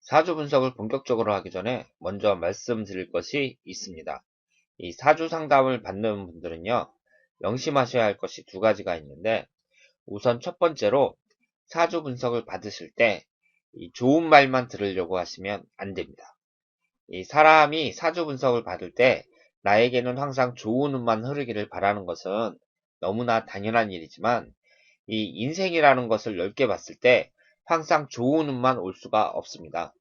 사주 분석을 본격적으로 하기 전에 먼저 말씀드릴 것이 있습니다. 이 사주 상담을 받는 분들은요, 명심하셔야 할 것이 두 가지가 있는데, 우선 첫 번째로 사주 분석을 받으실 때 이 좋은 말만 들으려고 하시면 안 됩니다. 이 사람이 사주 분석을 받을 때 나에게는 항상 좋은 운만 흐르기를 바라는 것은 너무나 당연한 일이지만, 이 인생이라는 것을 넓게 봤을 때 항상 좋은 운만 올 수가 없습니다.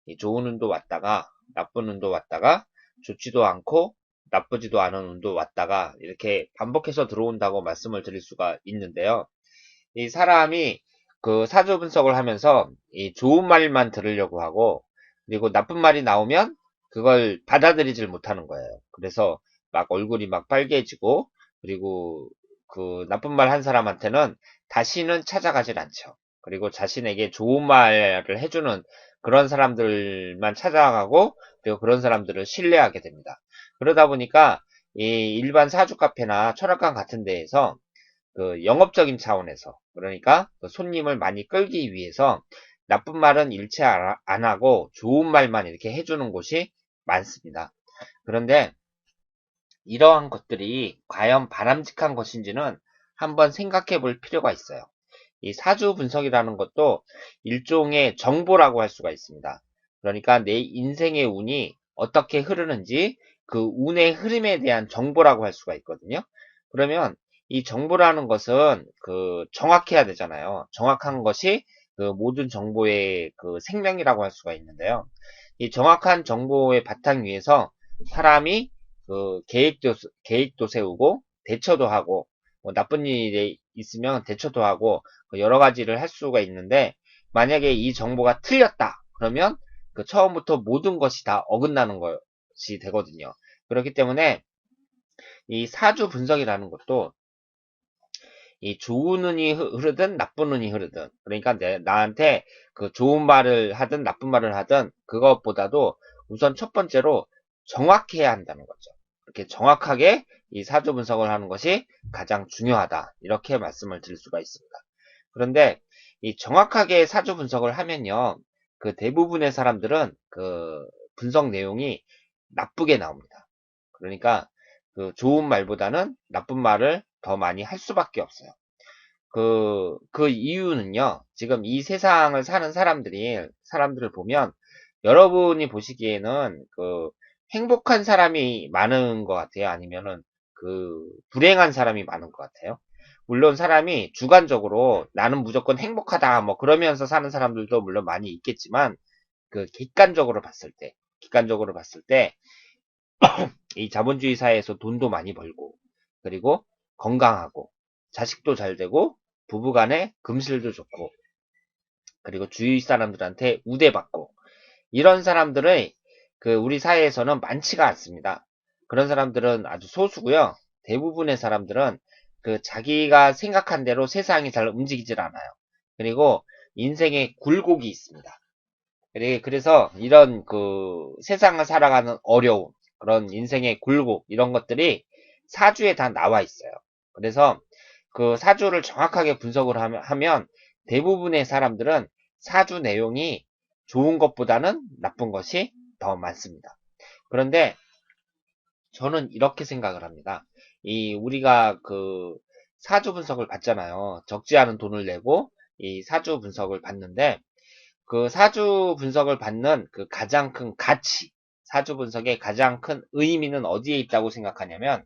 이 좋은 운도 왔다가 나쁜 운도 왔다가 좋지도 않고 나쁘지도 않은 운도 왔다가 이렇게 반복해서 들어온다고 말씀을 드릴 수가 있는데요. 이 사람이 그 사주 분석을 하면서 이 좋은 말만 들으려고 하고, 그리고 나쁜 말이 나오면 그걸 받아들이질 못하는 거예요. 그래서 막 얼굴이 막 빨개지고, 그리고 그 나쁜 말 한 사람한테는 다시는 찾아가질 않죠. 그리고 자신에게 좋은 말을 해주는 그런 사람들만 찾아가고, 그리고 그런 사람들을 신뢰하게 됩니다. 그러다 보니까 이 일반 사주 카페나 철학관 같은 데에서 그 영업적인 차원에서, 그러니까 그 손님을 많이 끌기 위해서 나쁜 말은 일체 안 하고 좋은 말만 이렇게 해주는 곳이 많습니다. 그런데 이러한 것들이 과연 바람직한 것인지는 한번 생각해 볼 필요가 있어요. 이 사주 분석이라는 것도 일종의 정보라고 할 수가 있습니다. 그러니까 내 인생의 운이 어떻게 흐르는지 그 운의 흐름에 대한 정보라고 할 수가 있거든요. 그러면 이 정보라는 것은 그 정확해야 되잖아요. 정확한 것이 그 모든 정보의 그 생명이라고 할 수가 있는데요. 이 정확한 정보의 바탕 위에서 사람이 그 계획도 세우고 대처도 하고, 뭐 나쁜 일이 있으면 대처도 하고 여러 가지를 할 수가 있는데, 만약에 이 정보가 틀렸다 그러면 그 처음부터 모든 것이 다 어긋나는 것이 되거든요. 그렇기 때문에 이 사주 분석이라는 것도 이 좋은 운이 흐르든 나쁜 운이 흐르든, 그러니까 나한테 그 좋은 말을 하든 나쁜 말을 하든 그것보다도 우선 첫 번째로 정확해야 한다는 거죠. 이렇게 정확하게 이 사주 분석을 하는 것이 가장 중요하다, 이렇게 말씀을 드릴 수가 있습니다. 그런데 이 정확하게 사주 분석을 하면요, 그 대부분의 사람들은 그 분석 내용이 나쁘게 나옵니다. 그러니까 그 좋은 말보다는 나쁜 말을 더 많이 할 수밖에 없어요. 그 이유는요, 지금 이 세상을 사는 사람들을 보면 여러분이 보시기에는 그 행복한 사람이 많은 것 같아요? 아니면은 그 불행한 사람이 많은 것 같아요? 물론 사람이 주관적으로 나는 무조건 행복하다 뭐 그러면서 사는 사람들도 물론 많이 있겠지만, 그 객관적으로 봤을 때 이 자본주의 사회에서 돈도 많이 벌고, 그리고 건강하고, 자식도 잘 되고, 부부간에 금실도 좋고, 그리고 주위 사람들한테 우대받고, 이런 사람들의 그 우리 사회에서는 많지가 않습니다. 그런 사람들은 아주 소수고요. 대부분의 사람들은 그 자기가 생각한 대로 세상이 잘 움직이질 않아요. 그리고 인생에 굴곡이 있습니다. 그래서 이런 그 세상을 살아가는 어려움, 그런 인생의 굴곡, 이런 것들이 사주에 다 나와 있어요. 그래서 그 사주를 정확하게 분석을 하면 대부분의 사람들은 사주 내용이 좋은 것보다는 나쁜 것이 더 많습니다. 그런데 저는 이렇게 생각을 합니다. 이 우리가 그 사주 분석을 받잖아요. 적지 않은 돈을 내고 이 사주 분석을 받는데, 그 사주 분석을 받는 그 가장 큰 가치, 사주 분석의 가장 큰 의미는 어디에 있다고 생각하냐면,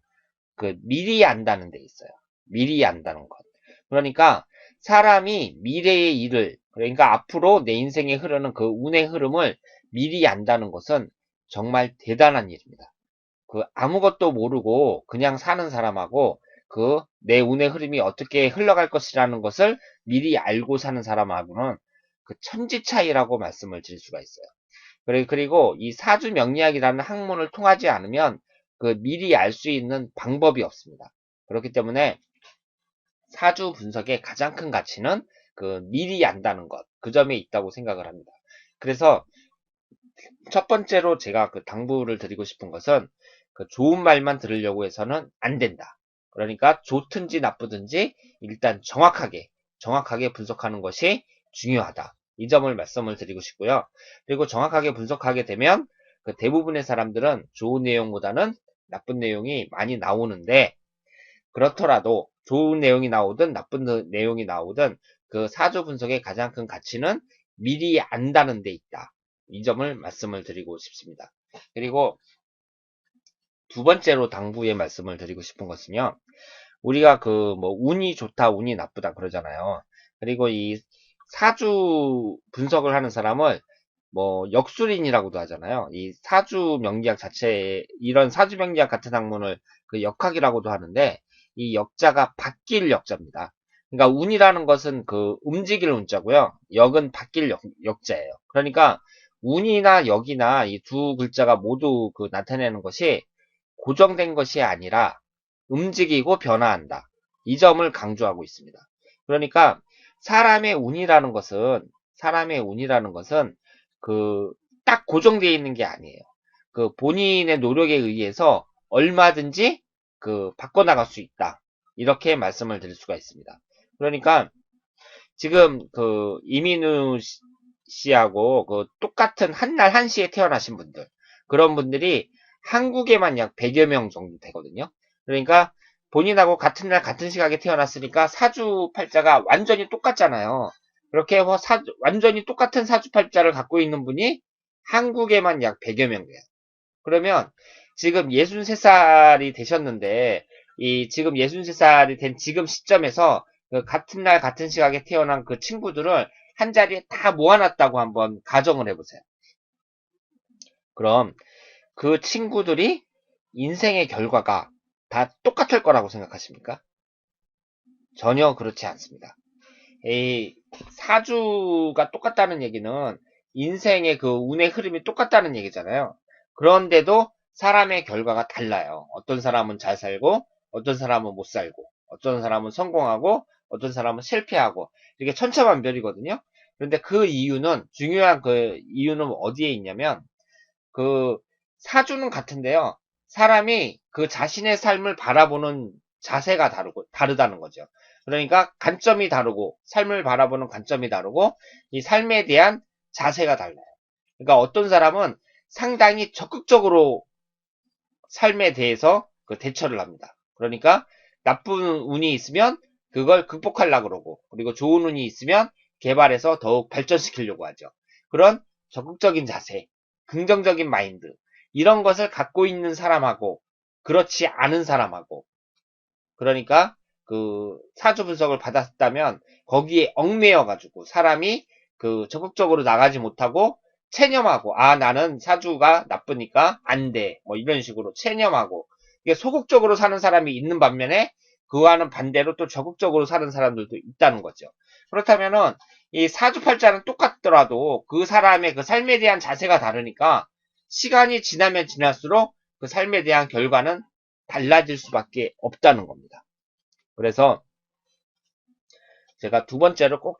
그 미리 안다는 데 있어요. 미리 안다는 것. 그러니까 사람이 미래의 일을, 그러니까 앞으로 내 인생에 흐르는 그 운의 흐름을 미리 안다는 것은 정말 대단한 일입니다. 그 아무것도 모르고 그냥 사는 사람하고 그 내 운의 흐름이 어떻게 흘러갈 것이라는 것을 미리 알고 사는 사람하고는 그 천지 차이라고 말씀을 드릴 수가 있어요. 그리고 이 사주 명리학이라는 학문을 통하지 않으면 그 미리 알 수 있는 방법이 없습니다. 그렇기 때문에 사주 분석의 가장 큰 가치는 그 미리 안다는 것, 그 점에 있다고 생각을 합니다. 그래서 첫 번째로 제가 그 당부를 드리고 싶은 것은, 그 좋은 말만 들으려고 해서는 안 된다. 그러니까 좋든지 나쁘든지 일단 정확하게 분석하는 것이 중요하다, 이 점을 말씀을 드리고 싶고요. 그리고 정확하게 분석하게 되면 그 대부분의 사람들은 좋은 내용보다는 나쁜 내용이 많이 나오는데, 그렇더라도 좋은 내용이 나오든 나쁜 내용이 나오든 그 사주 분석의 가장 큰 가치는 미리 안다는 데 있다. 이 점을 말씀을 드리고 싶습니다. 그리고 두 번째로 당부의 말씀을 드리고 싶은 것은요. 우리가 그 뭐 운이 좋다, 운이 나쁘다 그러잖아요. 그리고 이 사주 분석을 하는 사람을 뭐 역술인이라고도 하잖아요. 이 사주 명리학 자체에 이런 사주 명리학 같은 학문을 그 역학이라고도 하는데, 이 역자가 바뀔 역자입니다. 그러니까 운이라는 것은 그 움직일 운자고요. 역은 바뀔 역자예요. 그러니까 운이나 역이나 이 두 글자가 모두 그 나타내는 것이 고정된 것이 아니라 움직이고 변화한다. 이 점을 강조하고 있습니다. 그러니까 사람의 운이라는 것은 그 딱 고정되어 있는 게 아니에요. 그 본인의 노력에 의해서 얼마든지 그 바꿔나갈 수 있다. 이렇게 말씀을 드릴 수가 있습니다. 그러니까 지금 그 이민우 씨하고 그 똑같은 한날 한시에 태어나신 분들, 그런 분들이 한국에만 약 100여 명 정도 되거든요. 그러니까 본인하고 같은 날 같은 시각에 태어났으니까 사주팔자가 완전히 똑같잖아요. 그렇게 완전히 똑같은 사주팔자를 갖고 있는 분이 한국에만 약 100여 명 돼요. 그러면 지금 63살이 되셨는데, 이 지금 63살이 된 지금 시점에서 그 같은 날 같은 시각에 태어난 그 친구들을 한 자리에 다 모아놨다고 한번 가정을 해보세요. 그럼 그 친구들이 인생의 결과가 다 똑같을 거라고 생각하십니까? 전혀 그렇지 않습니다. 이 사주가 똑같다는 얘기는 인생의 그 운의 흐름이 똑같다는 얘기잖아요. 그런데도 사람의 결과가 달라요. 어떤 사람은 잘 살고, 어떤 사람은 못 살고, 어떤 사람은 성공하고, 어떤 사람은 실패하고, 이게 천차만별이거든요. 그런데 그 이유는, 중요한 그 이유는 어디에 있냐면, 그 사주는 같은데요. 사람이 그 자신의 삶을 바라보는 자세가 다르다는 거죠. 그러니까 관점이 다르고, 삶을 바라보는 관점이 다르고, 이 삶에 대한 자세가 달라요. 그러니까 어떤 사람은 상당히 적극적으로 삶에 대해서 그 대처를 합니다. 그러니까 나쁜 운이 있으면 그걸 극복하려고 그러고, 그리고 좋은 운이 있으면 개발해서 더욱 발전시키려고 하죠. 그런 적극적인 자세, 긍정적인 마인드, 이런 것을 갖고 있는 사람하고 그렇지 않은 사람하고, 그러니까 그 사주 분석을 받았다면 거기에 얽매여 가지고 사람이 그 적극적으로 나가지 못하고 체념하고, 아 나는 사주가 나쁘니까 안 돼, 뭐 이런 식으로 체념하고, 이게 소극적으로 사는 사람이 있는 반면에 그와는 반대로 또 적극적으로 사는 사람들도 있다는 거죠. 그렇다면은 이 사주팔자는 똑같더라도 그 사람의 그 삶에 대한 자세가 다르니까 시간이 지나면 지날수록 그 삶에 대한 결과는 달라질 수밖에 없다는 겁니다. 그래서 제가 두 번째로 꼭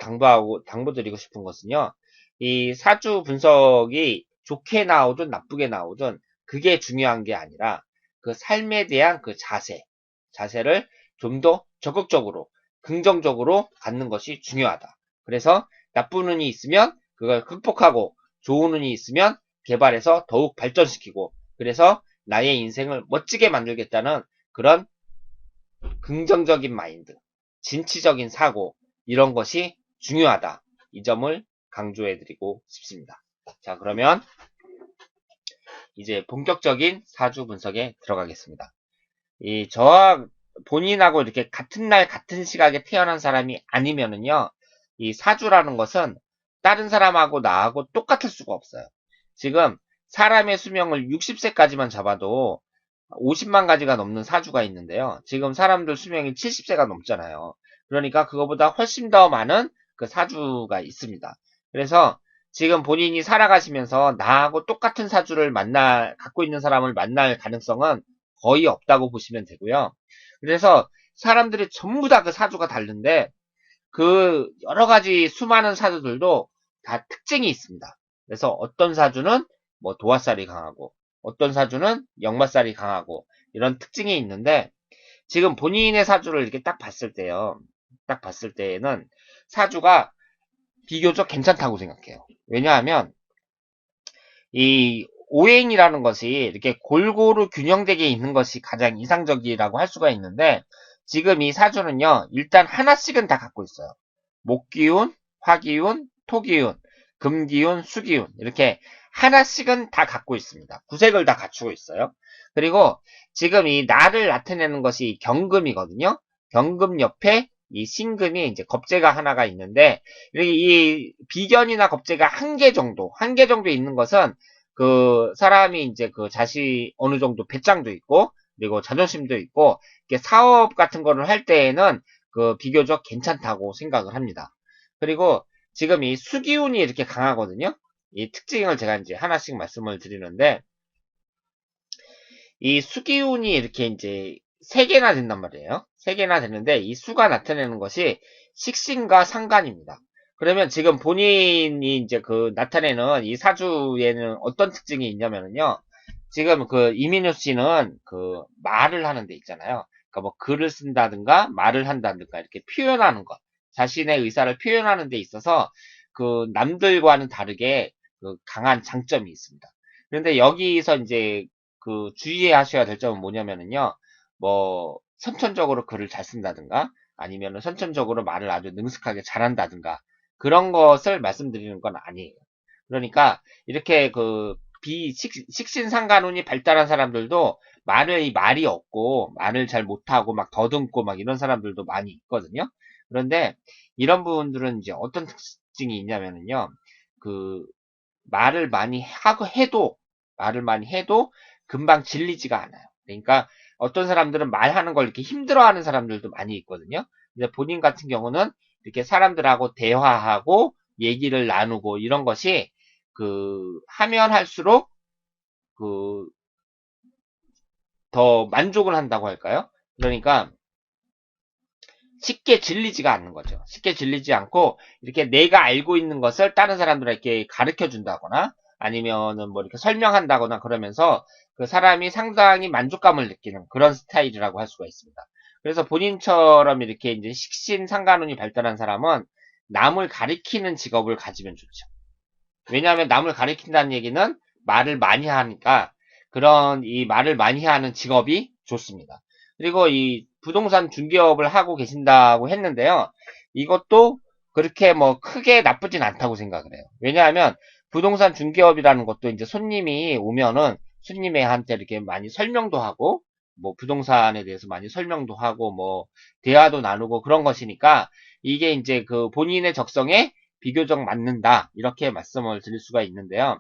당부드리고 싶은 것은요. 이 사주 분석이 좋게 나오든 나쁘게 나오든 그게 중요한 게 아니라 그 삶에 대한 그 자세를 좀 더 적극적으로, 긍정적으로 갖는 것이 중요하다. 그래서 나쁜 운이 있으면 그걸 극복하고, 좋은 운이 있으면 개발해서 더욱 발전시키고, 그래서 나의 인생을 멋지게 만들겠다는 그런 긍정적인 마인드, 진취적인 사고, 이런 것이 중요하다. 이 점을 강조해드리고 싶습니다. 자, 그러면 이제 본격적인 사주 분석에 들어가겠습니다. 이 저와 본인하고 이렇게 같은 날 같은 시각에 태어난 사람이 아니면은요, 이 사주라는 것은 다른 사람하고 나하고 똑같을 수가 없어요. 지금 사람의 수명을 60세까지만 잡아도 50만 가지가 넘는 사주가 있는데요. 지금 사람들 수명이 70세가 넘잖아요. 그러니까 그거보다 훨씬 더 많은 그 사주가 있습니다. 그래서 지금 본인이 살아가시면서 나하고 똑같은 사주를 갖고 있는 사람을 만날 가능성은 거의 없다고 보시면 되고요. 그래서 사람들이 전부 다 그 사주가 다른데, 그 여러 가지 수많은 사주들도 다 특징이 있습니다. 그래서 어떤 사주는 뭐 도화살이 강하고, 어떤 사주는 역마살이 강하고, 이런 특징이 있는데, 지금 본인의 사주를 이렇게 딱 봤을 때요. 딱 봤을 때에는 사주가 비교적 괜찮다고 생각해요. 왜냐하면 이 오행이라는 것이 이렇게 골고루 균형되게 있는 것이 가장 이상적이라고 할 수가 있는데 지금 이 사주는요. 일단 하나씩은 다 갖고 있어요. 목기운, 화기운, 토기운, 금기운, 수기운 이렇게 하나씩은 다 갖고 있습니다. 구색을 다 갖추고 있어요. 그리고 지금 이 나를 나타내는 것이 경금이거든요. 경금 옆에 이 신금이 이제 겁재가 하나가 있는데 이 비견이나 겁재가 한 개 정도 있는 것은 그 사람이 이제 그 자시 어느 정도 배짱도 있고 그리고 자존심도 있고 이렇게 사업 같은 거를 할 때에는 그 비교적 괜찮다고 생각을 합니다. 그리고 지금 이 수기운이 이렇게 강하거든요. 이 특징을 제가 이제 하나씩 말씀을 드리는데 이 수기운이 이렇게 이제 세 개나 된단 말이에요. 세 개나 되는데 이 수가 나타내는 것이 식신과 상관입니다. 그러면 지금 본인이 이제 그 나타내는 이 사주에는 어떤 특징이 있냐면요. 지금 그 이민우 씨는 그 말을 하는 데 있잖아요. 그러니까 뭐 글을 쓴다든가 말을 한다든가 이렇게 표현하는 것. 자신의 의사를 표현하는 데 있어서 그 남들과는 다르게 그 강한 장점이 있습니다. 그런데 여기서 이제 그 주의하셔야 될 점은 뭐냐면은요. 뭐 선천적으로 글을 잘 쓴다든가 아니면은 선천적으로 말을 아주 능숙하게 잘한다든가 그런 것을 말씀드리는 건 아니에요. 그러니까 이렇게 그 식신상간운이 발달한 사람들도 말이 없고 말을 잘 못하고 막 더듬고 막 이런 사람들도 많이 있거든요. 그런데 이런 부분들은 이제 어떤 특징이 있냐면은요. 그 말을 많이 해도 금방 질리지가 않아요. 그러니까 어떤 사람들은 말하는 걸 이렇게 힘들어하는 사람들도 많이 있거든요. 근데 본인 같은 경우는 이렇게 사람들하고 대화하고 얘기를 나누고 이런 것이 그 하면 할수록 그 더 만족을 한다고 할까요? 그러니까 쉽게 질리지가 않는 거죠. 쉽게 질리지 않고 이렇게 내가 알고 있는 것을 다른 사람들에게 가르쳐 준다거나 아니면은 뭐 이렇게 설명한다거나 그러면서 그 사람이 상당히 만족감을 느끼는 그런 스타일이라고 할 수가 있습니다. 그래서 본인처럼 이렇게 이제 식신상간운이 발달한 사람은 남을 가리키는 직업을 가지면 좋죠. 왜냐하면 남을 가리킨다는 얘기는 말을 많이 하니까 그런 이 말을 많이 하는 직업이 좋습니다. 그리고 이 부동산 중개업을 하고 계신다고 했는데요. 이것도 그렇게 뭐 크게 나쁘진 않다고 생각을 해요. 왜냐하면 부동산 중개업이라는 것도 이제 손님이 오면은 손님한테 이렇게 많이 설명도 하고 뭐 부동산에 대해서 많이 설명도 하고 뭐 대화도 나누고 그런 것이니까 이게 이제 그 본인의 적성에 비교적 맞는다 이렇게 말씀을 드릴 수가 있는데요.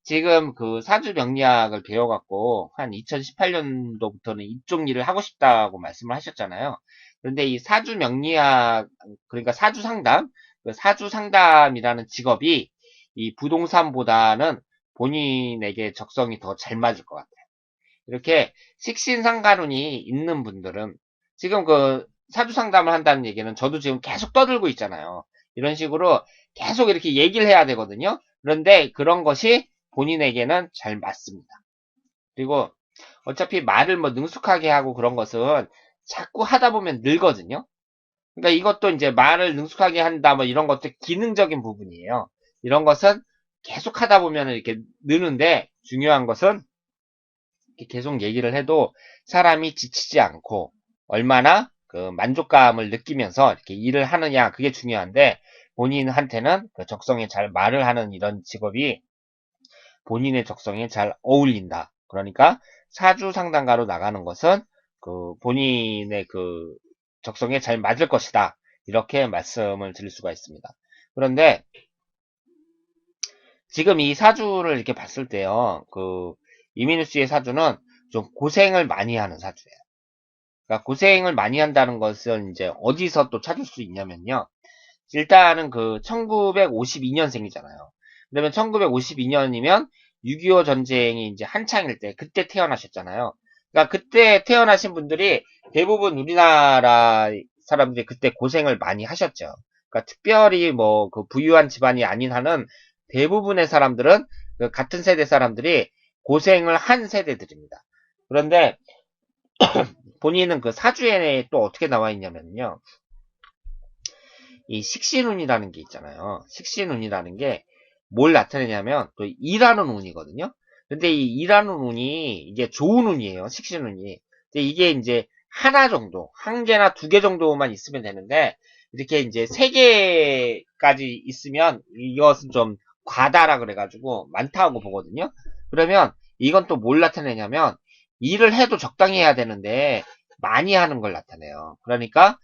지금 그 사주 명리학을 배워갖고 한 2018년도부터는 이쪽 일을 하고 싶다고 말씀을 하셨잖아요. 그런데 이 사주 명리학 그러니까 사주 상담, 그 사주 상담이라는 직업이 이 부동산보다는 본인에게 적성이 더 잘 맞을 것 같아요. 이렇게 식신상간운이 있는 분들은 지금 그 사주 상담을 한다는 얘기는 저도 지금 계속 떠들고 있잖아요. 이런 식으로 계속 이렇게 얘기를 해야 되거든요. 그런데 그런 것이 본인에게는 잘 맞습니다. 그리고 어차피 말을 뭐 능숙하게 하고 그런 것은 자꾸 하다 보면 늘거든요. 그러니까 이것도 이제 말을 능숙하게 한다 뭐 이런 것도 기능적인 부분이에요. 이런 것은 계속 하다 보면 이렇게 느는데 중요한 것은 계속 얘기를 해도 사람이 지치지 않고 얼마나 그 만족감을 느끼면서 이렇게 일을 하느냐 그게 중요한데 본인한테는 그 적성에 잘 말을 하는 이런 직업이 본인의 적성에 잘 어울린다. 그러니까 사주 상담가로 나가는 것은 그 본인의 그 적성에 잘 맞을 것이다. 이렇게 말씀을 드릴 수가 있습니다. 그런데 지금 이 사주를 이렇게 봤을 때요. 그 이민우 씨의 사주는 좀 고생을 많이 하는 사주예요. 그러니까 고생을 많이 한다는 것은 이제 어디서 또 찾을 수 있냐면요. 일단은 그 1952년생이잖아요. 그러면 1952년이면 6.25 전쟁이 이제 한창일 때 그때 태어나셨잖아요. 그러니까 그때 태어나신 분들이 대부분 우리나라 사람들이 그때 고생을 많이 하셨죠. 그러니까 특별히 뭐 그 부유한 집안이 아닌 한은 대부분의 사람들은 그 같은 세대 사람들이 고생을 한 세대들입니다. 그런데 본인은 그 사주에 또 어떻게 나와 있냐면요. 이 식신운이라는 게 있잖아요. 식신운이라는 게 뭘 나타내냐면 또 일하는 운이거든요. 근데 이 일하는 운이 이게 좋은 운이에요. 식신운이. 근데 이게 이제 하나 정도, 한 개나 두 개 정도만 있으면 되는데 이렇게 이제 세 개까지 있으면 이것은 좀 과다라 그래가지고 많다고 보거든요. 그러면 이건 또 뭘 나타내냐면 일을 해도 적당히 해야 되는데 많이 하는 걸 나타내요. 그러니까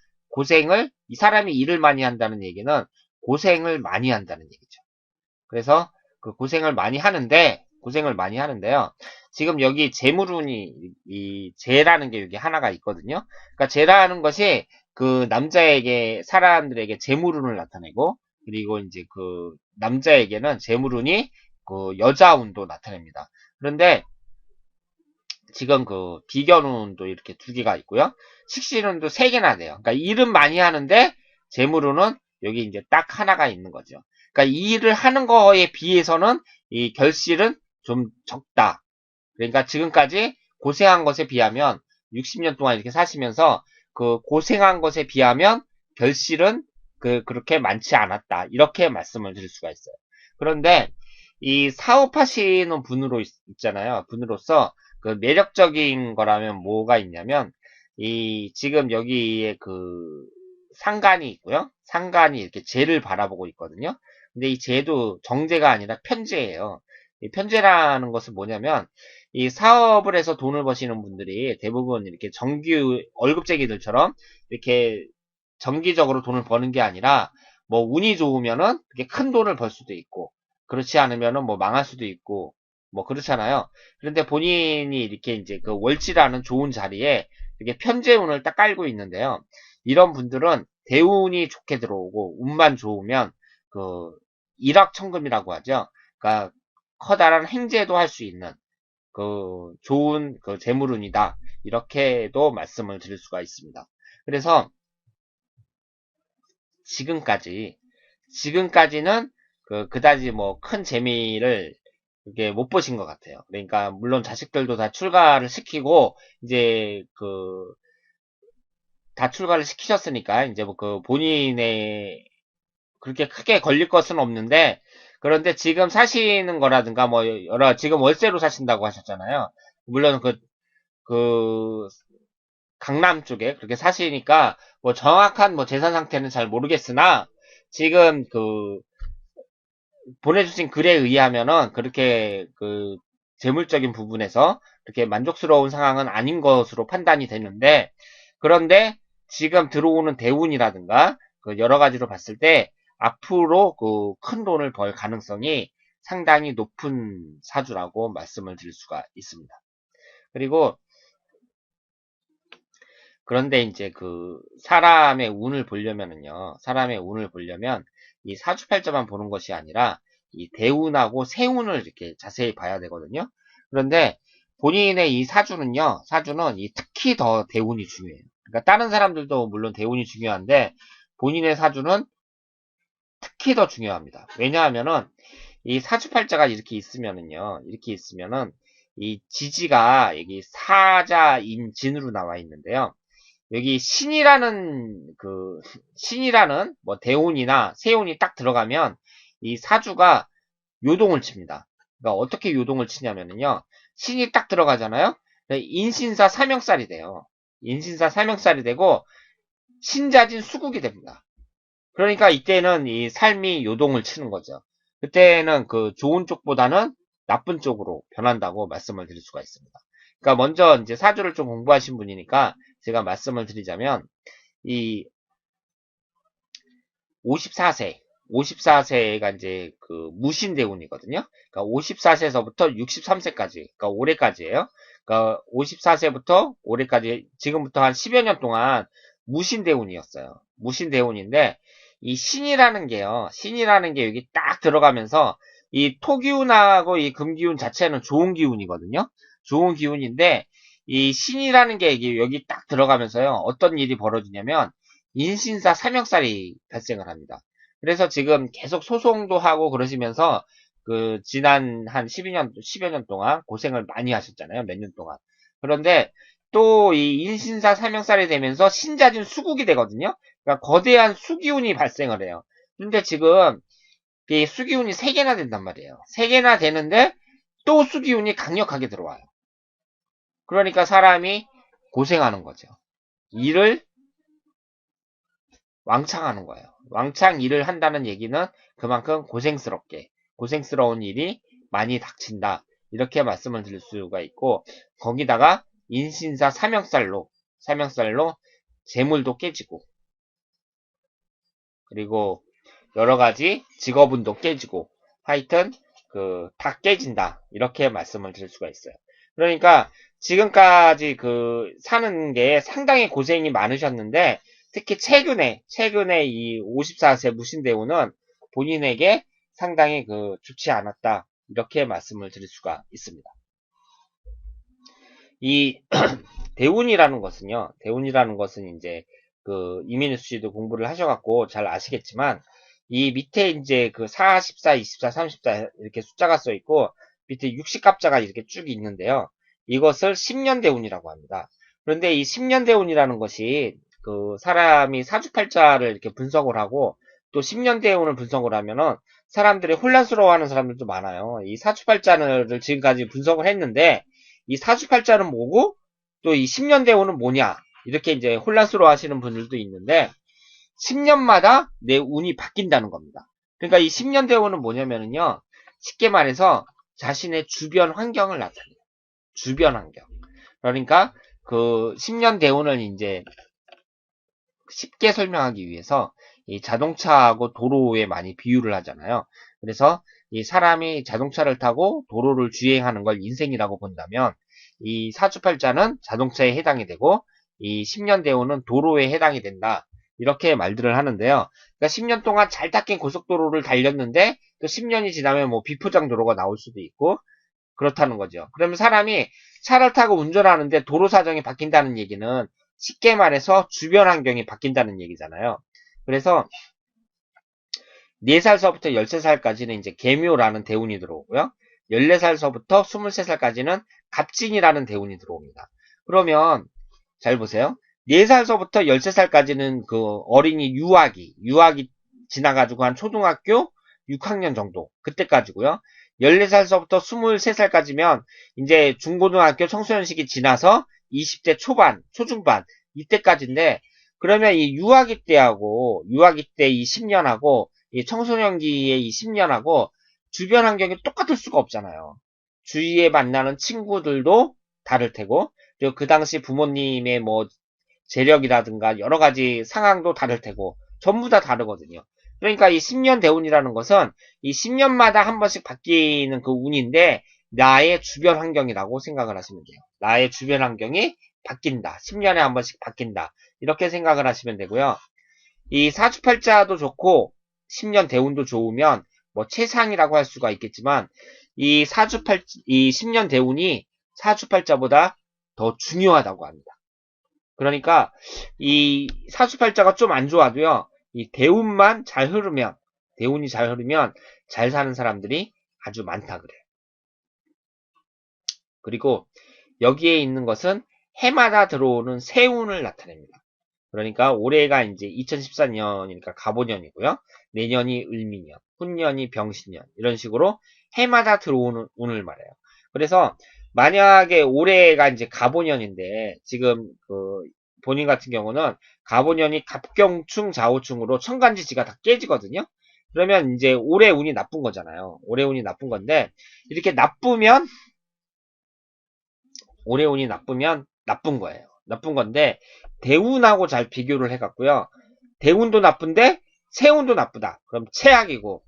이 사람이 일을 많이 한다는 얘기는 고생을 많이 한다는 얘기죠. 그래서 그 고생을 많이 하는데요. 지금 여기 재물운이, 이 재라는 게 여기 하나가 있거든요. 그러니까 재라는 것이 그 남자에게, 사람들에게 재물운을 나타내고, 그리고 이제 그 남자에게는 재물운이 그 여자운도 나타냅니다. 그런데 지금 그 비견운도 이렇게 두 개가 있고요. 식신운도 세 개나 돼요. 그러니까 일은 많이 하는데 재물운은 여기 이제 딱 하나가 있는 거죠. 그러니까 이 일을 하는 거에 비해서는 이 결실은 좀 적다. 그러니까 지금까지 고생한 것에 비하면 60년 동안 이렇게 사시면서 그 고생한 것에 비하면 결실은 그렇게 많지 않았다. 이렇게 말씀을 드릴 수가 있어요. 그런데 이 사업하시는 분으로 있잖아요. 분으로서 그 매력적인 거라면 뭐가 있냐면 이 지금 여기에 그 상간이 있고요. 상간이 이렇게 재를 바라보고 있거든요. 근데 이 재도 정재가 아니라 편재예요. 이 편재라는 것은 뭐냐면 이 사업을 해서 돈을 버시는 분들이 대부분 이렇게 정규 월급쟁이들처럼 이렇게 정기적으로 돈을 버는 게 아니라 뭐 운이 좋으면은 그게 큰 돈을 벌 수도 있고 그렇지 않으면은 뭐 망할 수도 있고 뭐 그렇잖아요. 그런데 본인이 이렇게 이제 그 월지라는 좋은 자리에 이렇게 편재운을 딱 깔고 있는데요. 이런 분들은 대운이 좋게 들어오고 운만 좋으면 그 일확천금이라고 하죠. 그러니까 커다란 행재도 할 수 있는 그 좋은 그 재물운이다. 이렇게도 말씀을 드릴 수가 있습니다. 그래서 지금까지는 그다지 뭐 큰 재미를 이게 못 보신 것 같아요. 그러니까 물론 자식들도 다 출가를 시키고 이제 다 출가를 시키셨으니까 이제 뭐 그 본인의 그렇게 크게 걸릴 것은 없는데 그런데 지금 사시는 거라든가 뭐 지금 월세로 사신다고 하셨잖아요. 물론 그 강남 쪽에 그렇게 사시니까 뭐 정확한 뭐 재산 상태는 잘 모르겠으나 지금 보내주신 글에 의하면은 그렇게 재물적인 부분에서 그렇게 만족스러운 상황은 아닌 것으로 판단이 되는데 그런데 지금 들어오는 대운이라든가 여러 가지로 봤을 때 앞으로 큰 돈을 벌 가능성이 상당히 높은 사주라고 말씀을 드릴 수가 있습니다. 그리고 그런데 이제 사람의 운을 보려면 이 사주팔자만 보는 것이 아니라 이 대운하고 세운을 이렇게 자세히 봐야 되거든요. 그런데 본인의 이 사주는 이 특히 더 대운이 중요해요. 그러니까 다른 사람들도 물론 대운이 중요한데 본인의 사주는 특히 더 중요합니다. 왜냐하면은 이 사주팔자가 이렇게 있으면은 이 지지가 여기 사자임진으로 나와 있는데요. 여기 신이라는 뭐 대운이나 세운이 딱 들어가면 이 사주가 요동을 칩니다. 그러니까 어떻게 요동을 치냐면요. 신이 딱 들어가잖아요. 인신사 삼형살이 돼요. 인신사 삼형살이 되고 신자진 수국이 됩니다. 그러니까 이때는 이 삶이 요동을 치는 거죠. 그때는 그 좋은 쪽보다는 나쁜 쪽으로 변한다고 말씀을 드릴 수가 있습니다. 그러니까 먼저 이제 사주를 좀 공부하신 분이니까 제가 말씀을 드리자면 이 54세가 이제 무신대운이거든요. 그러니까 54세서부터 63세까지, 그러니까 올해까지예요. 그러니까 54세부터 올해까지 지금부터 한 10여 년 동안 무신대운이었어요. 무신대운인데 이 신이라는 게 여기 딱 들어가면서 이 토기운하고 이 금기운 자체는 좋은 기운이거든요. 좋은 기운인데 이 신이라는 게 여기 딱 들어가면서요. 어떤 일이 벌어지냐면 인신사 삼형살이 발생을 합니다. 그래서 지금 계속 소송도 하고 그러시면서 지난 한 10여 년 동안 고생을 많이 하셨잖아요. 몇 년 동안. 그런데 또 이 인신사 삼형살이 되면서 신자진 수국이 되거든요. 그러니까 거대한 수기운이 발생을 해요. 근데 지금 이 수기운이 3개나 된단 말이에요. 3개나 되는데 또 수기운이 강력하게 들어와요. 그러니까 사람이 고생하는 거죠. 일을 왕창 하는 거예요. 왕창 일을 한다는 얘기는 그만큼 고생스러운 일이 많이 닥친다. 이렇게 말씀을 드릴 수가 있고, 거기다가 인신사 삼형살로 재물도 깨지고, 그리고 여러 가지 직업운도 깨지고, 하여튼 다 깨진다. 이렇게 말씀을 드릴 수가 있어요. 그러니까 지금까지 사는 게 상당히 고생이 많으셨는데, 특히 최근에 이 54세 무신대우는 본인에게 상당히 좋지 않았다. 이렇게 말씀을 드릴 수가 있습니다. 이 대운이라는 것은 이제 이민수 씨도 공부를 하셔갖고 잘 아시겠지만, 이 밑에 이제 44, 24, 34 이렇게 숫자가 써 있고, 밑에 60갑자가 이렇게 쭉 있는데요. 이것을 10년 대운이라고 합니다. 그런데 이 10년 대운이라는 것이 사람이 사주팔자를 이렇게 분석을 하고 또 10년 대운을 분석을 하면은 사람들이 혼란스러워하는 사람들도 많아요. 이 사주팔자를 지금까지 분석을 했는데 이 사주팔자는 뭐고 또 이 10년 대운은 뭐냐 이렇게 이제 혼란스러워 하시는 분들도 있는데 10년마다 내 운이 바뀐다는 겁니다. 그러니까 이 10년 대운은 뭐냐면요. 쉽게 말해서 자신의 주변 환경을 나타내요. 주변 환경. 그러니까 10년 대운을 이제 쉽게 설명하기 위해서 이 자동차하고 도로에 많이 비유를 하잖아요. 그래서 이 사람이 자동차를 타고 도로를 주행하는 걸 인생이라고 본다면 이 사주팔자는 자동차에 해당이 되고 이 10년 대운은 도로에 해당이 된다. 이렇게 말들을 하는데요. 그러니까 10년 동안 잘 닦인 고속도로를 달렸는데 또 10년이 지나면 뭐 비포장 도로가 나올 수도 있고 그렇다는 거죠. 그러면 사람이 차를 타고 운전하는데 도로 사정이 바뀐다는 얘기는 쉽게 말해서 주변 환경이 바뀐다는 얘기잖아요. 그래서 4살서부터 13살까지는 이제 계묘라는 대운이 들어오고요. 14살서부터 23살까지는 갑진이라는 대운이 들어옵니다. 그러면 잘 보세요. 4살서부터 13살까지는 어린이 유아기 지나가지고 한 초등학교 6학년 정도 그때까지고요. 14살서부터 23살까지면 이제 중고등학교 청소년식이 지나서 20대 초반, 초중반 이때까지인데 그러면 이 유아기 때 이 10년하고 이 청소년기의 이 10년하고 주변 환경이 똑같을 수가 없잖아요. 주위에 만나는 친구들도 다를 테고 그리고 그 당시 부모님의 뭐 재력이라든가 여러 가지 상황도 다를 테고 전부 다 다르거든요. 그러니까 이 10년 대운이라는 것은 이 10년마다 한 번씩 바뀌는 그 운인데 나의 주변 환경이라고 생각을 하시면 돼요. 나의 주변 환경이 바뀐다. 10년에 한 번씩 바뀐다. 이렇게 생각을 하시면 되고요. 이 사주팔자도 좋고 10년 대운도 좋으면 뭐 최상이라고 할 수가 있겠지만 이 10년 대운이 사주팔자보다 더 중요하다고 합니다. 그러니까 이 사주팔자가 좀 안 좋아도요. 이 대운이 잘 흐르면 잘 사는 사람들이 아주 많다 그래요. 그리고 여기에 있는 것은 해마다 들어오는 세운을 나타냅니다. 그러니까 올해가 이제 2014년이니까 갑오년이고요. 내년이 을미년, 훈년이 병신년 이런 식으로 해마다 들어오는 운을 말해요. 그래서 만약에 올해가 이제 갑오년인데 지금 본인 같은 경우는 갑오년이 갑경충 좌우충으로 천간지지가 다 깨지거든요. 그러면 이제 올해 운이 나쁜 거잖아요. 올해 운이 나쁜 건데 이렇게 올해 운이 나쁘면 나쁜 거예요. 나쁜 건데 대운하고 잘 비교를 해갖고요. 대운도 나쁜데 세운도 나쁘다. 그럼 최악이고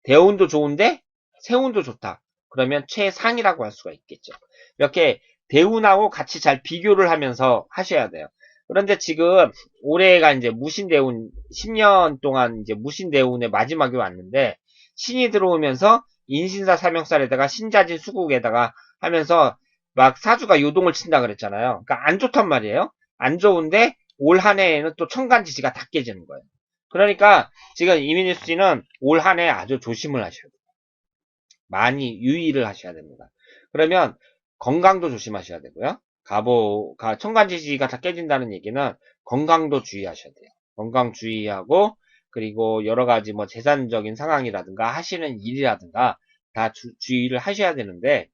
대운도 좋은데 세운도 좋다. 그러면 최상이라고 할 수가 있겠죠. 이렇게 대운하고 같이 잘 비교를 하면서 하셔야 돼요. 그런데 지금 올해가 이제 무신대운 10년 동안 이제 무신대운의 마지막이 왔는데 신이 들어오면서 인신사 삼형살에다가 신자진 수국에다가 하면서 막 사주가 요동을 친다 그랬잖아요. 그러니까 안 좋단 말이에요. 안 좋은데 올 한 해에는 또 천간지지가 다 깨지는 거예요. 그러니까 지금 이민수 씨는 올 한 해 아주 조심을 하셔야 돼요. 많이 유의를 하셔야 됩니다. 그러면 건강도 조심하셔야 되고요. 천간지지가 다 깨진다는 얘기는 건강도 주의하셔야 돼요. 건강 주의하고, 그리고 여러 가지 뭐 재산적인 상황이라든가 하시는 일이라든가 다 주의를 하셔야 되는데,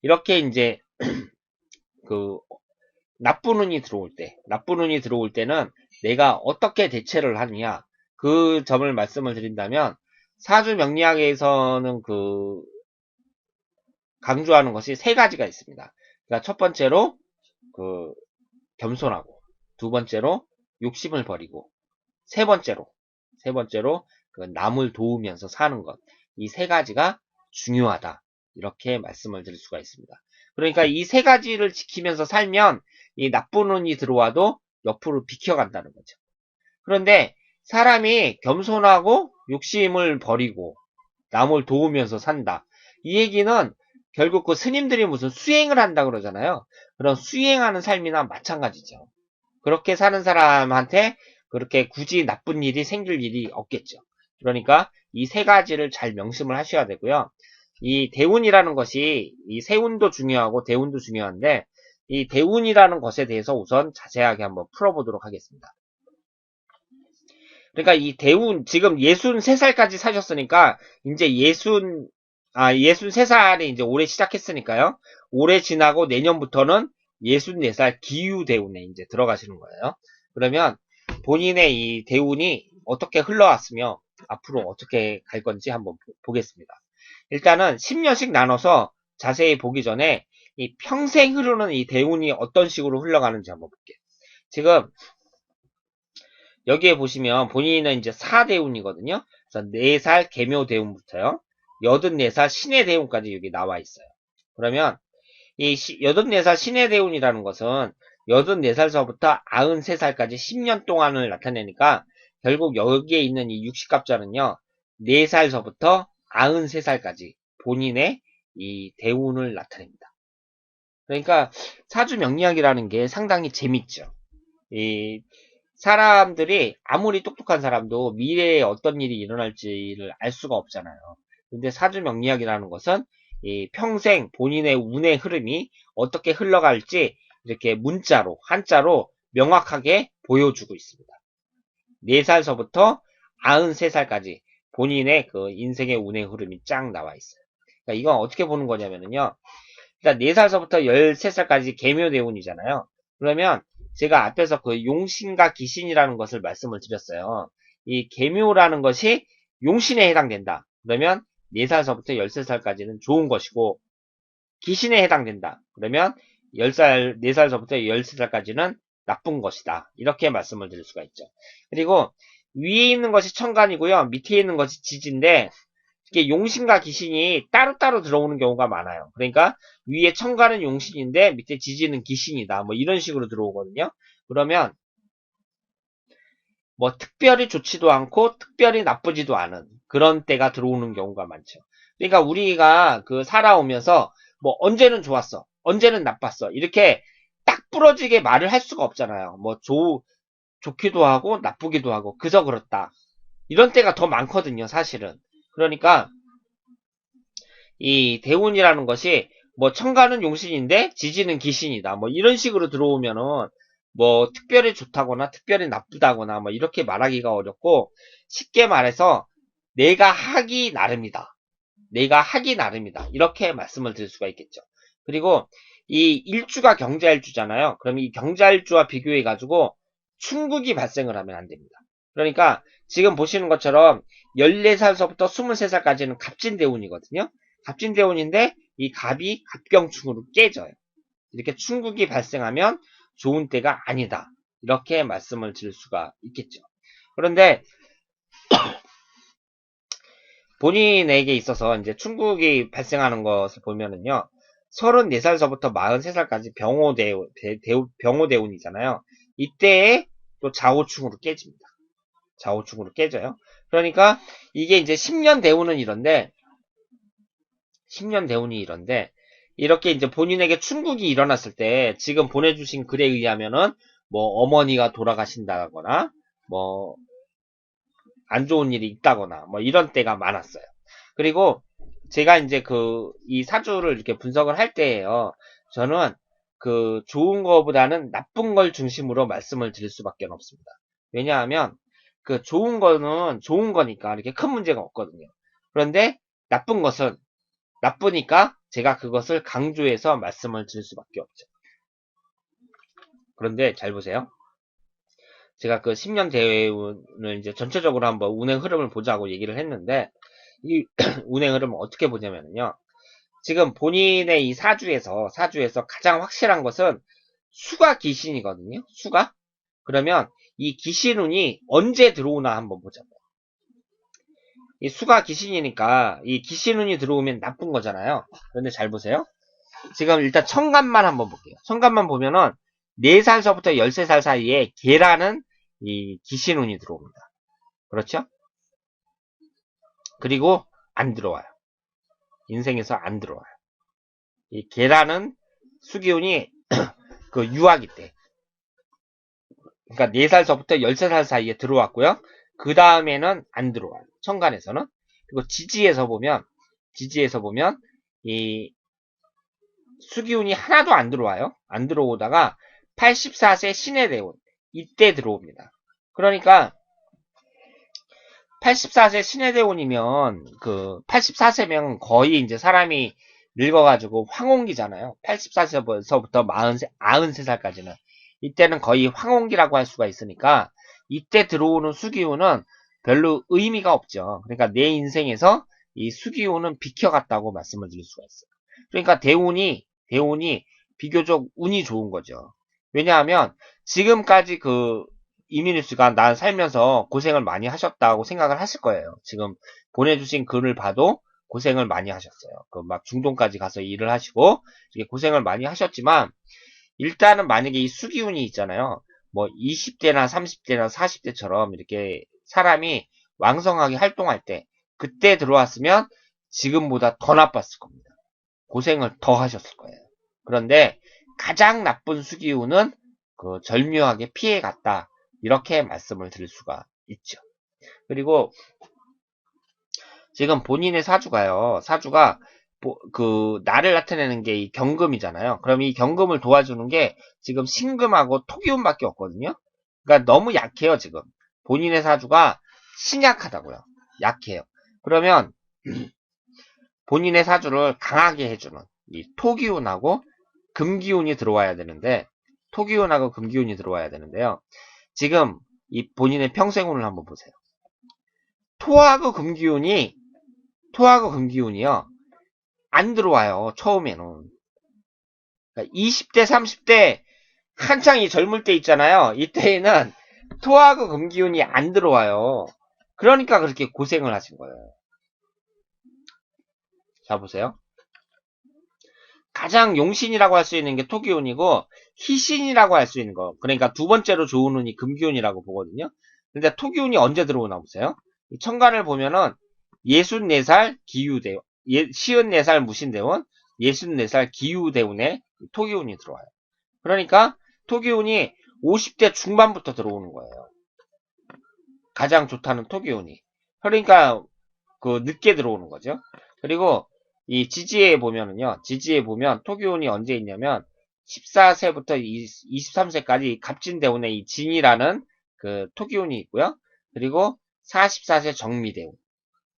이렇게 이제 그 나쁜 운이 들어올 때는 내가 어떻게 대처를 하느냐, 그 점을 말씀을 드린다면, 사주 명리학에서는 강조하는 것이 세 가지가 있습니다. 그러니까 첫 번째로 겸손하고, 두 번째로 욕심을 버리고, 세 번째로 남을 도우면서 사는 것. 이 세 가지가 중요하다. 이렇게 말씀을 드릴 수가 있습니다. 그러니까 이 세 가지를 지키면서 살면 이 나쁜 운이 들어와도 옆으로 비켜간다는 거죠. 그런데 사람이 겸손하고 욕심을 버리고 남을 도우면서 산다. 이 얘기는 결국 그 스님들이 무슨 수행을 한다 그러잖아요. 그런 수행하는 삶이나 마찬가지죠. 그렇게 사는 사람한테 그렇게 굳이 나쁜 일이 생길 일이 없겠죠. 그러니까 이 세 가지를 잘 명심을 하셔야 되고요. 이 대운이라는 것이 이 세운도 중요하고 대운도 중요한데, 이 대운이라는 것에 대해서 우선 자세하게 한번 풀어보도록 하겠습니다. 그러니까 이 대운, 지금 63살까지 사셨으니까 이제 63살이 이제 올해 시작했으니까요. 올해 지나고 내년부터는 64살 기유대운에 이제 들어가시는 거예요. 그러면 본인의 이 대운이 어떻게 흘러왔으며 앞으로 어떻게 갈 건지 한번 보겠습니다. 일단은 10년씩 나눠서 자세히 보기 전에 이 평생 흐르는 이 대운이 어떤 식으로 흘러가는지 한번 볼게요. 지금 여기에 보시면 본인은 이제 4대운이거든요. 그래서 4살 계묘대운부터요. 84살 신해대운까지 여기 나와 있어요. 그러면 이 84살 신해대운이라는 것은 84살서부터 93살까지 10년 동안을 나타내니까 결국 여기에 있는 이 60갑자는요. 4살서부터 93살까지 본인의 이 대운을 나타냅니다. 그러니까 사주 명리학이라는 게 상당히 재밌죠. 이 사람들이 아무리 똑똑한 사람도 미래에 어떤 일이 일어날지를 알 수가 없잖아요. 근데 사주 명리학이라는 것은 이 평생 본인의 운의 흐름이 어떻게 흘러갈지 이렇게 문자로, 한자로 명확하게 보여주고 있습니다. 4살서부터 93살까지 본인의 그 인생의 운의 흐름이 쫙 나와 있어요. 그러니까 이건 어떻게 보는 거냐면요. 일단 4살서부터 13살까지 계묘대운이잖아요. 그러면 제가 앞에서 그 용신과 기신이라는 것을 말씀을 드렸어요. 이 계묘라는 것이 용신에 해당된다. 그러면 4살서부터 13살까지는 좋은 것이고, 기신에 해당된다. 그러면 10살, 4살서부터 13살까지는 나쁜 것이다. 이렇게 말씀을 드릴 수가 있죠. 그리고 위에 있는 것이 천간이고요. 밑에 있는 것이 지지인데, 이게 용신과 기신이 따로따로 들어오는 경우가 많아요. 그러니까 위에 천간은 용신인데 밑에 지지는 기신이다. 뭐 이런 식으로 들어오거든요. 그러면 뭐 특별히 좋지도 않고 특별히 나쁘지도 않은 그런 때가 들어오는 경우가 많죠. 그러니까 우리가 그 살아오면서 뭐 언제는 좋았어, 언제는 나빴어 이렇게 딱 부러지게 말을 할 수가 없잖아요. 뭐 좋기도 하고 나쁘기도 하고 그저 그렇다. 이런 때가 더 많거든요, 사실은. 그러니까 이 대운이라는 것이 뭐 천간은 용신인데 지지는 기신이다. 뭐 이런 식으로 들어오면은 뭐 특별히 좋다거나 특별히 나쁘다거나 뭐 이렇게 말하기가 어렵고, 쉽게 말해서 내가 하기 나름이다. 내가 하기 나름이다. 이렇게 말씀을 드릴 수가 있겠죠. 그리고 이 일주가 경자일주잖아요. 그럼 이 경자일주와 비교해 가지고 충국이 발생을 하면 안 됩니다. 그러니까 지금 보시는 것처럼 14살서부터 23살까지는 갑진대운이거든요. 갑진대운인데 이 갑이 갑경충으로 깨져요. 이렇게 충국이 발생하면 좋은 때가 아니다. 이렇게 말씀을 드릴 수가 있겠죠. 그런데 본인에게 있어서 이제 충국이 발생하는 것을 보면은요. 34살서부터 43살까지 병호대운이잖아요. 이때에 또 좌우충으로 깨집니다. 좌우충으로 깨져요. 그러니까 이게 이제 10년 대운은 이런데 10년 대운이 이런데 이렇게 이제 본인에게 충국이 일어났을 때 지금 보내주신 글에 의하면은 뭐 어머니가 돌아가신다거나 뭐 안 좋은 일이 있다거나 뭐 이런 때가 많았어요. 그리고 제가 이제 이 사주를 이렇게 분석을 할 때에요. 저는 그 좋은 거보다는 나쁜 걸 중심으로 말씀을 드릴 수밖에 없습니다. 왜냐하면 그 좋은 거는 좋은 거니까 이렇게 큰 문제가 없거든요. 그런데 나쁜 것은 나쁘니까 제가 그것을 강조해서 말씀을 드릴 수밖에 없죠. 그런데 잘 보세요. 제가 그 10년 대운을 이제 전체적으로 한번 운행 흐름을 보자고 얘기를 했는데, 이 운행 흐름을 어떻게 보냐면요. 지금 본인의 이 사주에서 가장 확실한 것은 수가 귀신이거든요. 수가. 그러면 이 귀신운이 언제 들어오나 한번 보자고요. 이 수가 귀신이니까 이 귀신운이 들어오면 나쁜 거잖아요. 그런데 잘 보세요. 지금 일단 천간만 한번 볼게요. 천간만 보면은 4살서부터 13살 사이에 개라는 이 귀신운이 들어옵니다. 그렇죠? 그리고 안 들어와요. 인생에서 안 들어와요. 이 개라는 수기운이 그 유아기 때. 그러니까 4살서부터 13살 사이에 들어왔고요. 그 다음에는 안 들어와요. 천간에서는. 그리고 지지에서 보면 이 수기운이 하나도 안 들어와요. 안 들어오다가 84세 신의 대운 이때 들어옵니다. 그러니까 84세 신의 대운이면 그 84세면 거의 이제 사람이 늙어가지고 황혼기잖아요. 84세부터 93살까지는 이때는 거의 황혼기라고 할 수가 있으니까 이때 들어오는 수기운은 별로 의미가 없죠. 그러니까 내 인생에서 이 수기운은 비켜갔다고 말씀을 드릴 수가 있어요. 그러니까 대운이 비교적 운이 좋은 거죠. 왜냐하면 지금까지 그 이민우스가 난 살면서 고생을 많이 하셨다고 생각을 하실 거예요. 지금 보내주신 글을 봐도 고생을 많이 하셨어요. 그 막 중동까지 가서 일을 하시고 이게 고생을 많이 하셨지만 일단은 만약에 이 수기운이 있잖아요. 뭐 20대나 30대나 40대처럼 이렇게 사람이 왕성하게 활동할 때 그때 들어왔으면 지금보다 더 나빴을 겁니다. 고생을 더 하셨을 거예요. 그런데 가장 나쁜 수기운은 그 절묘하게 피해갔다. 이렇게 말씀을 드릴 수가 있죠. 그리고 지금 본인의 사주가요. 사주가 그 나를 나타내는 게 이 경금이잖아요. 그럼 이 경금을 도와주는 게 지금 신금하고 토기운밖에 없거든요. 그러니까 너무 약해요, 지금. 본인의 사주가 신약하다고요. 약해요. 그러면 본인의 사주를 강하게 해주는 이 토기운하고 금기운이 들어와야 되는데 토기운하고 금기운이 들어와야 되는데요. 지금 이 본인의 평생운을 한번 보세요. 토하고 금기운이요. 안 들어와요. 처음에는. 그러니까 20대, 30대 한창 이 젊을 때 있잖아요. 이때에는 토하고 금기운이 안 들어와요. 그러니까 그렇게 고생을 하신 거예요. 자, 보세요. 가장 용신이라고 할 수 있는 게 토기운이고 희신이라고 할 수 있는 거. 그러니까 두 번째로 좋은 운이 금기운이라고 보거든요. 근데 토기운이 언제 들어오나 보세요. 이 천간을 보면은 64살 기유대운, 54살 무신대운, 64살 기유대운에 토기운이 들어와요. 그러니까 토기운이 50대 중반부터 들어오는 거예요. 가장 좋다는 토기운이. 그러니까 그 늦게 들어오는 거죠. 그리고 이 지지에 보면은요. 지지에 보면 토기운이 언제 있냐면 14세부터 23세까지 갑진대운의 이 진이라는 그 토기운이 있고요. 그리고 44세 정미대운.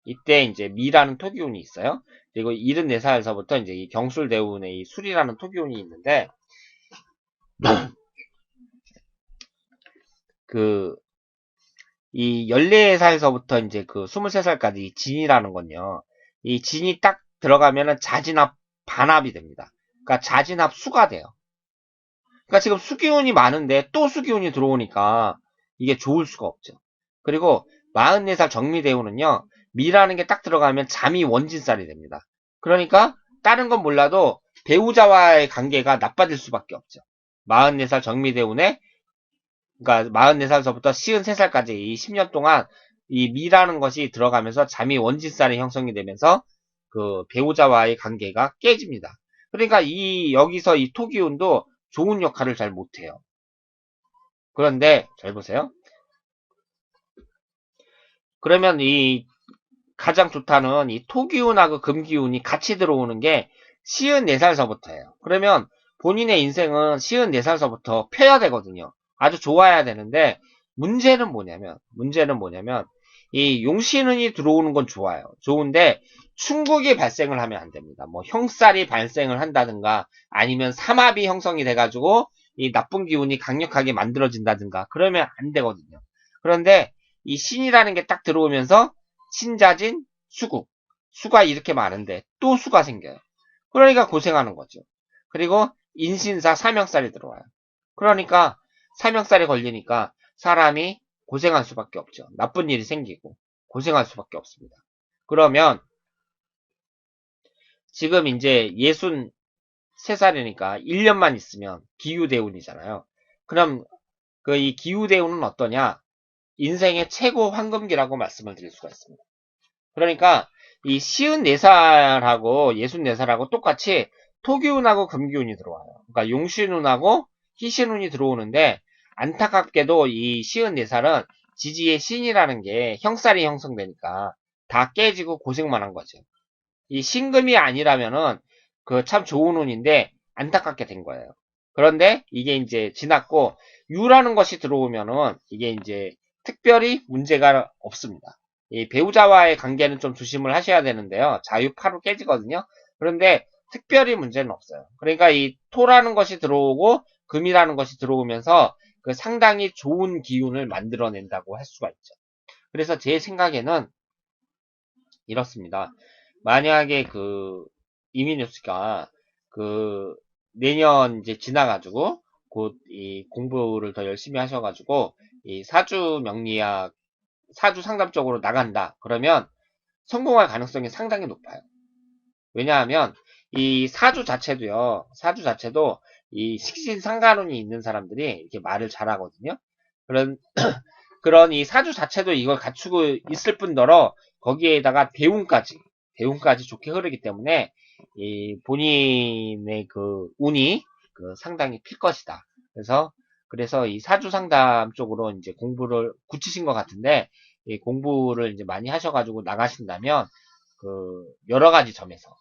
이때 이제 미라는 토기운이 있어요. 그리고 74살서부터 이제 이 경술대운의 이 술이라는 토기운이 있는데 그 이 14살서부터 이제 그 23살까지 이 진이라는 건요. 이 진이 딱 들어가면은 자진합 반합이 됩니다. 그러니까 자진합 수가 돼요. 그러니까 지금 수기운이 많은데 또 수기운이 들어오니까 이게 좋을 수가 없죠. 그리고 44살 정미대운은요. 미라는 게 딱 들어가면 잠이 원진살이 됩니다. 그러니까 다른 건 몰라도 배우자와의 관계가 나빠질 수밖에 없죠. 44살 정미대운에 그러니까 44살서부터 53살까지 이 10년 동안 이 미라는 것이 들어가면서 잠이 원진살이 형성이 되면서 그 배우자와의 관계가 깨집니다. 그러니까 여기서 이 토기운도 좋은 역할을 잘 못해요. 그런데 잘 보세요. 그러면 이 가장 좋다는 이 토기운하고 금기운이 같이 들어오는 게 54살서부터예요. 그러면 본인의 인생은 54살서부터 펴야 되거든요. 아주 좋아야 되는데, 문제는 뭐냐면, 이 용신운이 들어오는 건 좋아요. 좋은데, 충국이 발생을 하면 안 됩니다. 뭐, 형살이 발생을 한다든가, 아니면 삼합이 형성이 돼가지고, 이 나쁜 기운이 강력하게 만들어진다든가, 그러면 안 되거든요. 그런데, 이 신이라는 게 딱 들어오면서, 신자진, 수국. 수가 이렇게 많은데, 또 수가 생겨요. 그러니까 고생하는 거죠. 그리고, 인신사 사명살이 들어와요. 그러니까, 사명살이 걸리니까, 사람이 고생할 수밖에 없죠. 나쁜 일이 생기고 고생할 수밖에 없습니다. 그러면 지금 이제 63살이니까 1년만 있으면 기후대운이잖아요. 그럼 그 이 기후대운은 어떠냐? 인생의 최고 황금기라고 말씀을 드릴 수가 있습니다. 그러니까 이 54살하고 64살하고 똑같이 토기운하고 금기운이 들어와요. 그러니까 용신운하고 희신운이 들어오는데 안타깝게도 이 54살은 지지의 신이라는 게 형살이 형성되니까 다 깨지고 고생만 한 거죠. 이 신금이 아니라면은 그 참 좋은 운인데 안타깝게 된 거예요. 그런데 이게 이제 지났고 유라는 것이 들어오면은 이게 이제 특별히 문제가 없습니다. 이 배우자와의 관계는 좀 조심을 하셔야 되는데요. 자유파로 깨지거든요. 그런데 특별히 문제는 없어요. 그러니까 이 토라는 것이 들어오고 금이라는 것이 들어오면서 그 상당히 좋은 기운을 만들어낸다고 할 수가 있죠. 그래서 제 생각에는 이렇습니다. 만약에 그 이민우 씨가 그 내년 이제 지나가지고 곧 이 공부를 더 열심히 하셔가지고 이 사주 명리학 사주 상담 쪽으로 나간다. 그러면 성공할 가능성이 상당히 높아요. 왜냐하면 이 사주 자체도요. 사주 자체도 이 식신상간운이 있는 사람들이 이렇게 말을 잘하거든요. 그런 그런 이 사주 자체도 이걸 갖추고 있을 뿐더러 거기에다가 대운까지 좋게 흐르기 때문에 이 본인의 그 운이 그 상당히 필 것이다. 그래서 이 사주 상담 쪽으로 이제 공부를 굳히신 것 같은데 이 공부를 이제 많이 하셔가지고 나가신다면 그 여러 가지 점에서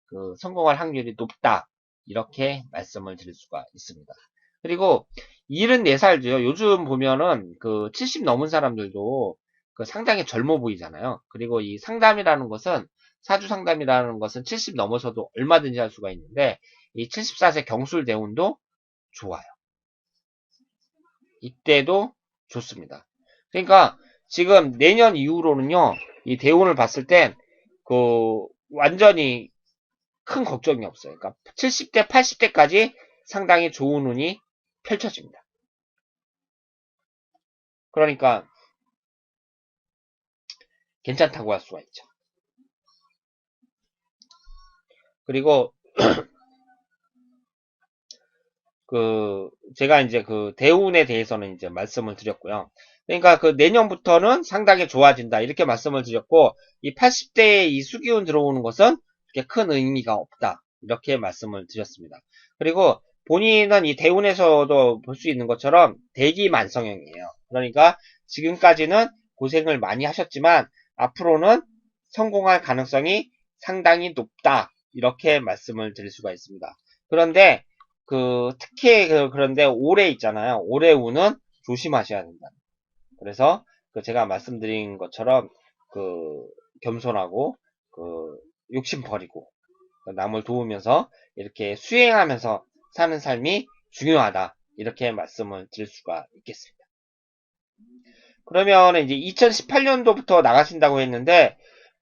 그 성공할 확률이 높다. 이렇게 말씀을 드릴 수가 있습니다. 그리고 74살도요. 요즘 보면은 그 70 넘은 사람들도 그 상당히 젊어 보이잖아요. 그리고 이 상담이라는 것은 사주 상담이라는 것은 70 넘어서도 얼마든지 할 수가 있는데 이 74세 경술 대운도 좋아요. 이때도 좋습니다. 그러니까 지금 내년 이후로는요. 이 대운을 봤을 땐 그 완전히 큰 걱정이 없어요. 그러니까 70대, 80대까지 상당히 좋은 운이 펼쳐집니다. 그러니까 괜찮다고 할 수가 있죠. 그리고 제가 이제 그 대운에 대해서는 이제 말씀을 드렸고요. 그러니까 그 내년부터는 상당히 좋아진다. 이렇게 말씀을 드렸고, 이 80대에 이 수기운 들어오는 것은 그렇게 큰 의미가 없다. 이렇게 말씀을 드렸습니다. 그리고 본인은 이 대운에서도 볼 수 있는 것처럼 대기만성형이에요. 그러니까 지금까지는 고생을 많이 하셨지만 앞으로는 성공할 가능성이 상당히 높다. 이렇게 말씀을 드릴 수가 있습니다. 그런데 특히 그런데 올해 있잖아요. 올해 운은 조심하셔야 된다. 그래서 제가 말씀드린 것처럼 그 겸손하고 그 욕심 버리고 남을 도우면서 이렇게 수행하면서 사는 삶이 중요하다. 이렇게 말씀을 드릴 수가 있겠습니다. 그러면 이제 2018년도부터 나가신다고 했는데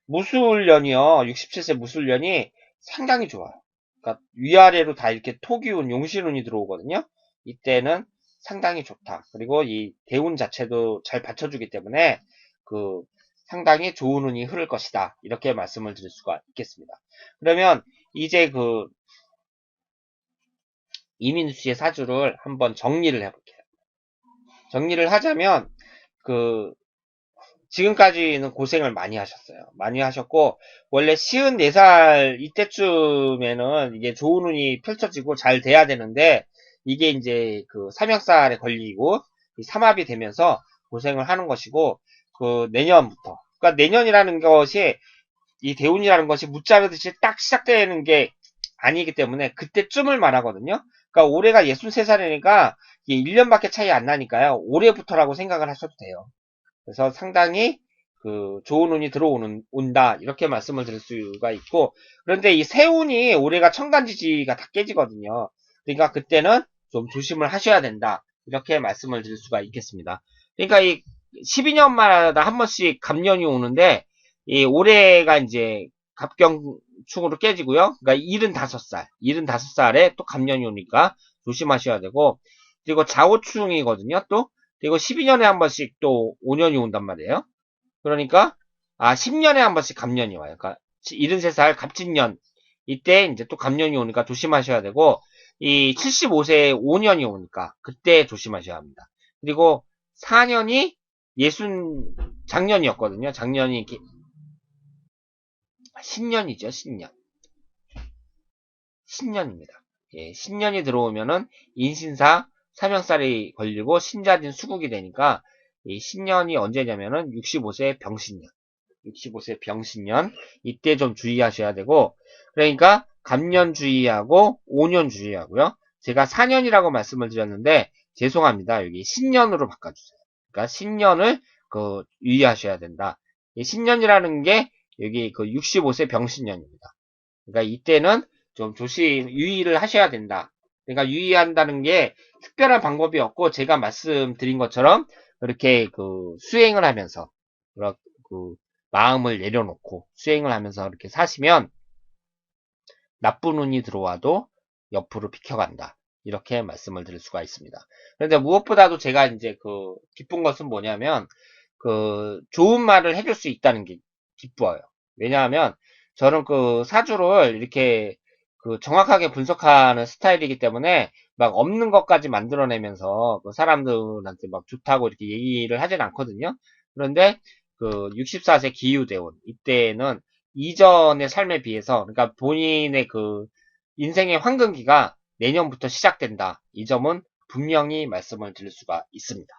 무술년이요. 67세 무술년이 상당히 좋아요. 그러니까 위아래로 다 이렇게 토기운, 용신운이 들어오거든요. 이때는 상당히 좋다. 그리고 이 대운 자체도 잘 받쳐주기 때문에 그 상당히 좋은 운이 흐를 것이다. 이렇게 말씀을 드릴 수가 있겠습니다. 그러면 이제 이민수 씨의 사주를 한번 정리를 해볼게요. 정리를 하자면 그 지금까지는 고생을 많이 하셨어요. 많이 하셨고, 원래 54살 이때쯤에는 이게 좋은 운이 펼쳐지고 잘 돼야 되는데, 이게 이제 그 삼형살에 걸리고, 삼합이 되면서 고생을 하는 것이고, 내년부터. 그러니까 내년이라는 것이, 이 대운이라는 것이 무자르듯이 딱 시작되는 게 아니기 때문에 그때쯤을 말하거든요. 그러니까 올해가 63살이니까 1년밖에 차이 안 나니까요. 올해부터라고 생각을 하셔도 돼요. 그래서 상당히 좋은 운이 온다 이렇게 말씀을 드릴 수가 있고, 그런데 이 세운이 올해가 천간지지가 다 깨지거든요. 그러니까 그때는 좀 조심을 하셔야 된다 이렇게 말씀을 드릴 수가 있겠습니다. 그러니까 이 12년마다 한 번씩 갑년이 오는데, 이 올해가 이제 갑경충으로 깨지고요. 그러니까 75살에 또 갑년이 오니까 조심하셔야 되고, 그리고 자오충이거든요. 또 그리고 12년에 한 번씩 또 5년이 온단 말이에요. 그러니까 10년에 한 번씩 갑년이 와요. 그러니까 73살 갑진년 이때 이제 또 갑년이 오니까 조심하셔야 되고, 이 75세에 5년이 오니까 그때 조심하셔야 합니다. 그리고 4년이 작년이었거든요. 작년이 신년이죠. 신년입니다. 예, 신년이 들어오면은 인신사 사명살이 걸리고 신자진 수국이 되니까, 이 신년이 언제냐면은 65세 병신년. 65세 병신년. 이때 좀 주의하셔야 되고, 그러니까 갑년 주의하고 5년 주의하고요. 제가 4년이라고 말씀을 드렸는데 죄송합니다. 여기 신년으로 바꿔주세요. 그러니까 신년을 유의하셔야 된다. 이 신년이라는 게 여기 65세 병신년입니다. 그러니까 이때는 좀 유의를 하셔야 된다. 그러니까 유의한다는 게 특별한 방법이 없고, 제가 말씀드린 것처럼 그렇게 수행을 하면서 그 마음을 내려놓고 수행을 하면서 이렇게 사시면 나쁜 운이 들어와도 옆으로 비켜간다. 이렇게 말씀을 드릴 수가 있습니다. 그런데 무엇보다도 제가 이제 기쁜 것은 뭐냐면, 좋은 말을 해줄 수 있다는 게 기뻐요. 왜냐하면 저는 사주를 이렇게 정확하게 분석하는 스타일이기 때문에 막 없는 것까지 만들어내면서 사람들한테 막 좋다고 이렇게 얘기를 하진 않거든요. 그런데 64세 기유대운 이때는 이전의 삶에 비해서, 그러니까 본인의 인생의 황금기가 내년부터 시작된다. 이 점은 분명히 말씀을 드릴 수가 있습니다.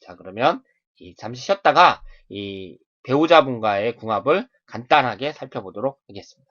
자, 그러면 잠시 쉬었다가 이 배우자분과의 궁합을 간단하게 살펴보도록 하겠습니다.